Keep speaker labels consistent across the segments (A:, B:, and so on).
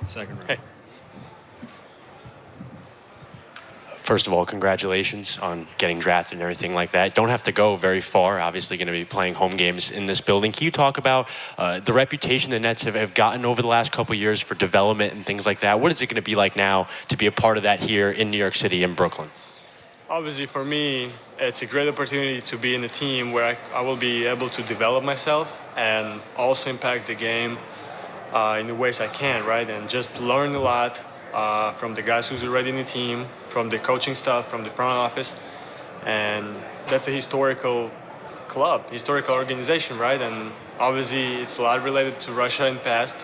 A: Second row.
B: Hey.
C: First of all, congratulations on getting drafted and everything like that. Don't have to go very far. Obviously going to be playing home games in this building. Can you talk about the reputation the Nets have gotten over the last couple of years for development and things like that? What is it going to be like now to be a part of that here in New York City and Brooklyn?
B: Obviously, for me, it's a great opportunity to be in a team where I will be able to develop myself and also impact the game in the ways I can, right? And just learn a lot from the guys who's already in the team, from the coaching staff, from the front office. And that's a historical club, historical organization, right? And obviously, it's a lot related to Russia in the past.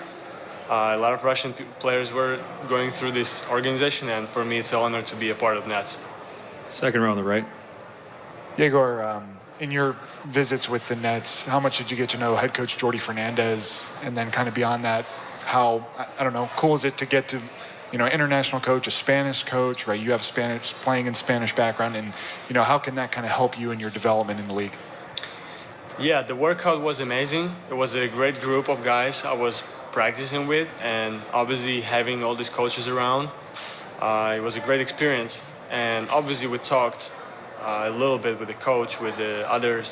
B: A lot of Russian players were going through this organization, and for me, it's an honor to be a part of Nets.
A: Second row on the right.
D: Egor, in your visits with the Nets, how much did you get to know head coach Jordi Fernandez? And then kind of beyond that, how, I don't know, cool is it to get to, international coach, a Spanish coach, right? You have Spanish, playing in Spanish background, and, how can that kind of help you in your development in the league?
B: Yeah, the workout was amazing. It was a great group of guys I was practicing with, and obviously having all these coaches around, it was a great experience. And obviously we talked a little bit with the coach, with the other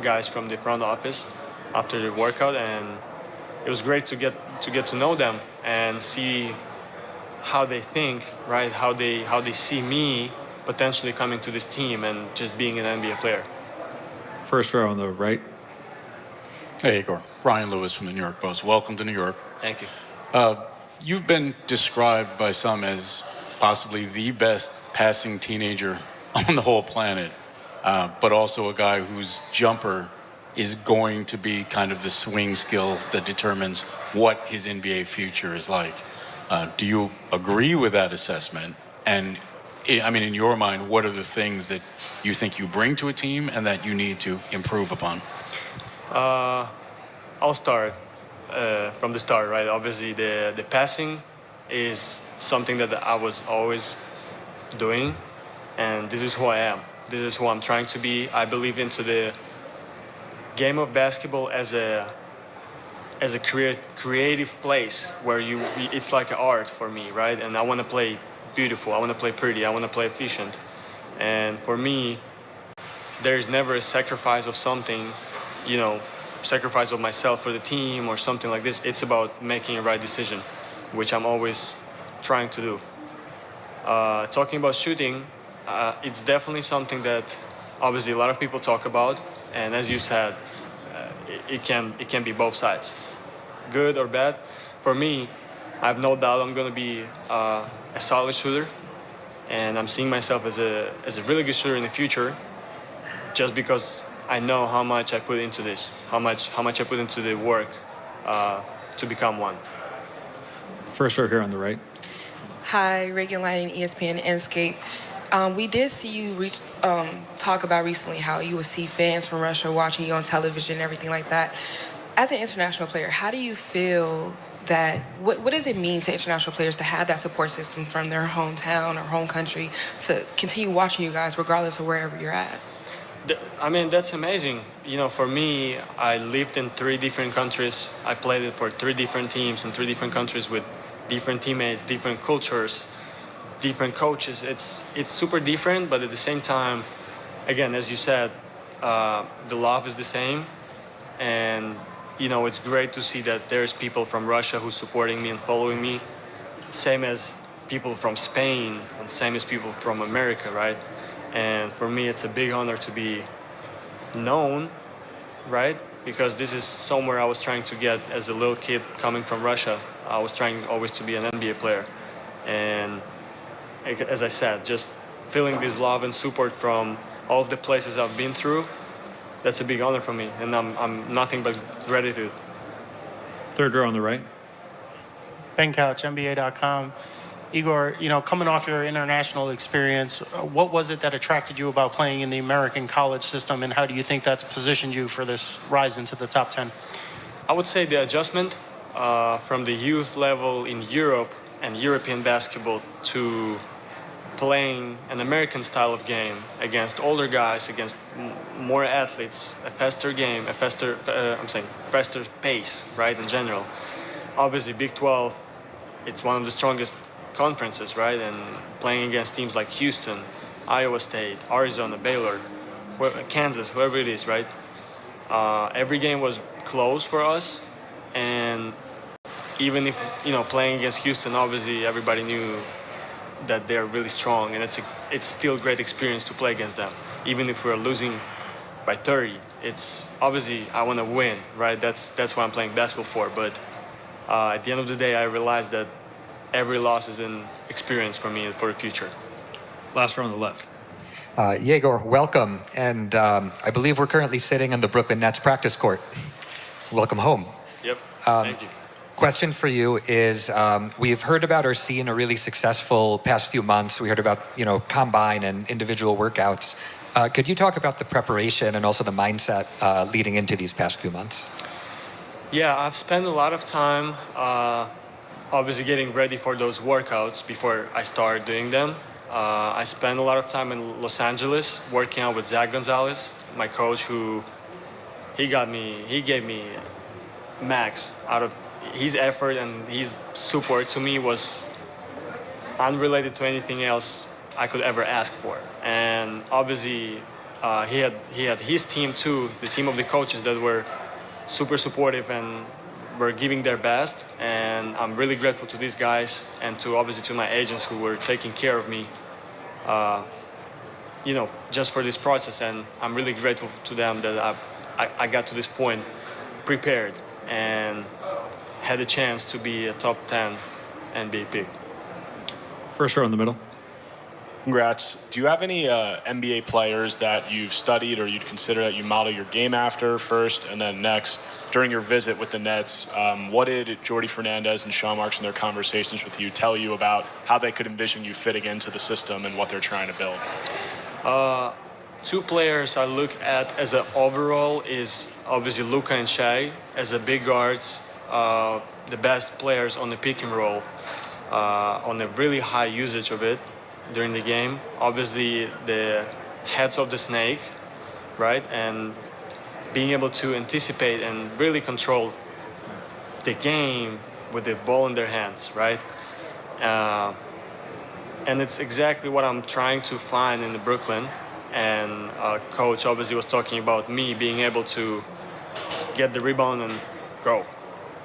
B: guys from the front office after the workout, and it was great to get to know them and see how they think, right? How they see me potentially coming to this team and just being an NBA player.
A: First row on the right.
E: Hey, Egor. Ryan Lewis from the New York Post. Welcome to New York.
B: Thank you.
E: You've been described by some as possibly the best passing teenager on the whole planet, but also a guy whose jumper is going to be kind of the swing skill that determines what his NBA future is like. Do you agree with that assessment? And I mean, in your mind, what are the things that you think you bring to a team and that you need to improve upon?
B: I'll start from the start, right? Obviously, the passing is something that I was always doing, and this is who I am. This is who I'm trying to be. I believe into the game of basketball as a creative place where it's like an art for me, right? And I want to play beautiful. I want to play pretty. I want to play efficient. And for me, there's never a sacrifice of something, sacrifice of myself for the team or something like this. It's about making a right decision, which I'm always trying to do. Talking about shooting, it's definitely something that obviously a lot of people talk about, and as you said, it can be both sides, good or bad. For me, I have no doubt I'm going to be a solid shooter, and I'm seeing myself as a really good shooter in the future, just because I know how much I put into this, how much I put into the work to become one.
A: First row here on the right.
F: Hi, Reagan Lighting, ESPN Enscape. We did see you talk about recently how you would see fans from Russia watching you on television and everything like that. As an international player, how do you feel that, what does it mean to international players to have that support system from their hometown or home country to continue watching you guys regardless of wherever you're at?
B: I mean, that's amazing. For me, I lived in 3 different countries. I played for 3 different teams in 3 different countries with different teammates, different cultures, different coaches. It's super different, but at the same time, again, as you said, the love is the same. And, it's great to see that there's people from Russia who's supporting me and following me, same as people from Spain and same as people from America, right? And for me, it's a big honor to be known, right? Because this is somewhere I was trying to get as a little kid coming from Russia. I was trying always to be an NBA player. And as I said, just feeling this love and support from all of the places I've been through, that's a big honor for me. And I'm nothing but gratitude.
A: Third row on the right.
G: Ben Couch, NBA.com. Egor, coming off your international experience, what was it that attracted you about playing in the American college system, and how do you think that's positioned you for this rise into the top 10?
B: I would say the adjustment from the youth level in Europe and European basketball to playing an American style of game against older guys, against more athletes, a faster game, faster pace, right, in general. Obviously, Big 12 it's one of the strongest conferences, right? And playing against teams like Houston, Iowa State, Arizona, Baylor, Kansas, whoever it is, right? Every game was close for us, and even if playing against Houston, obviously everybody knew that they're really strong, and it's still a great experience to play against them, even if we're losing by 30. It's obviously I want to win, right? That's what I'm playing basketball for. But at the end of the day, I realized that every loss is an experience for me for the future.
A: Last row on the left.
H: Egor, welcome. And I believe we're currently sitting in the Brooklyn Nets practice court. Welcome home.
B: Yep. Thank you.
H: Question for you is, we've heard about or seen a really successful past few months. We heard about, combine and individual workouts. Could you talk about the preparation and also the mindset leading into these past few months?
B: Yeah, I've spent a lot of time obviously getting ready for those workouts before I start doing them. I spent a lot of time in Los Angeles working out with Zach Gonzalez, my coach, who he gave me max out of his effort, and his support to me was unrelated to anything else I could ever ask for. And obviously, he had his team too, the team of the coaches that were super supportive and were giving their best. And I'm really grateful to these guys and to my agents who were taking care of me, just for this process. And I'm really grateful to them that I got to this point prepared and had a chance to be a top 10 NBA pick.
A: First row in the middle.
I: Congrats. Do you have any NBA players that you've studied or you'd consider that you model your game after first? And then next, during your visit with the Nets, what did Jordi Fernandez and Sean Marks in their conversations with you tell you about how they could envision you fitting into the system and what they're trying to build?
B: Two players I look at as an overall is obviously Luka and Shai as a big guards, the best players on the pick and roll, on a really high usage of it during the game. Obviously the heads of the snake, right? And being able to anticipate and really control the game with the ball in their hands, right? And it's exactly what I'm trying to find in the Brooklyn. And coach obviously was talking about me being able to get the rebound and go,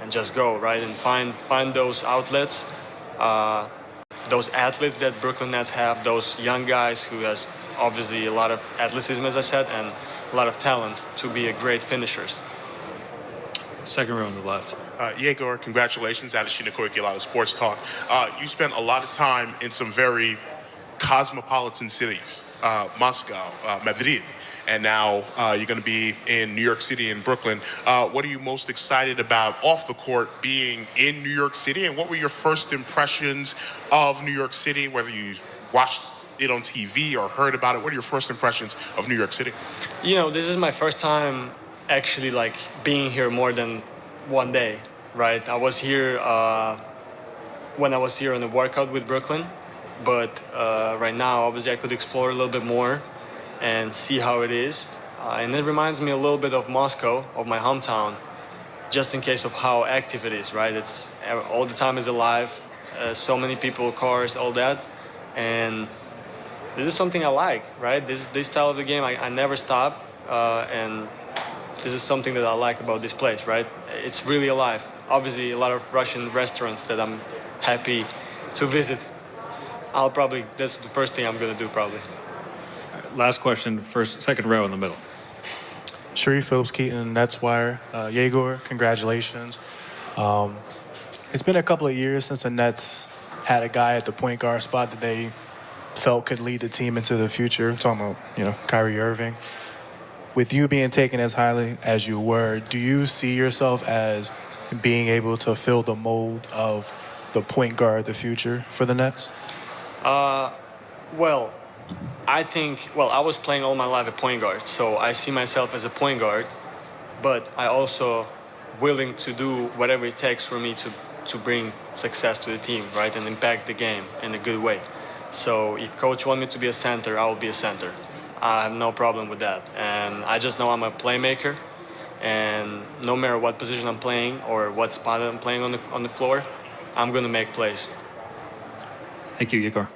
B: and just go, right? And find those outlets, those athletes that Brooklyn Nets have, those young guys who has obviously a lot of athleticism, as I said, and a lot of talent to be a great finishers.
A: Second row on the left.
J: Egor, congratulations. Adeshina Koiki, a lot of sports talk. You spent a lot of time in some very cosmopolitan cities, Moscow, Madrid, and now you're going to be in New York City and Brooklyn. What are you most excited about off the court being in New York City, and what were your first impressions of New York City, whether you watched it on TV or heard about it? What are your first impressions of New York City?
B: This is my first time actually being here more than one day, right? I was here when I was here on the workout with Brooklyn, but right now obviously I could explore a little bit more and see how it is. And it reminds me a little bit of Moscow, of my hometown, just in case of how active it is, right? It's all the time is alive, so many people, cars, all that. And this is something I like, right? This style of the game, I never stop. And this is something that I like about this place, right? It's really alive. Obviously, a lot of Russian restaurants that I'm happy to visit. That's the first thing I'm gonna do probably.
A: Last question, second row in the middle.
K: Sharif Phillips-Keaton, Nets Wire. Egor, congratulations. It's been a couple of years since the Nets had a guy at the point guard spot that they felt could lead the team into the future. I'm talking about, Kyrie Irving. With you being taken as highly as you were, do you see yourself as being able to fill the mold of the point guard of the future for the Nets?
B: I was playing all my life at point guard, so I see myself as a point guard, but I also willing to do whatever it takes for me to bring success to the team, right, and impact the game in a good way. So if coach wants me to be a center, I will be a center. I have no problem with that. And I just know I'm a playmaker, and no matter what position I'm playing or what spot I'm playing on the floor, I'm gonna make plays.
A: Thank you, Egor.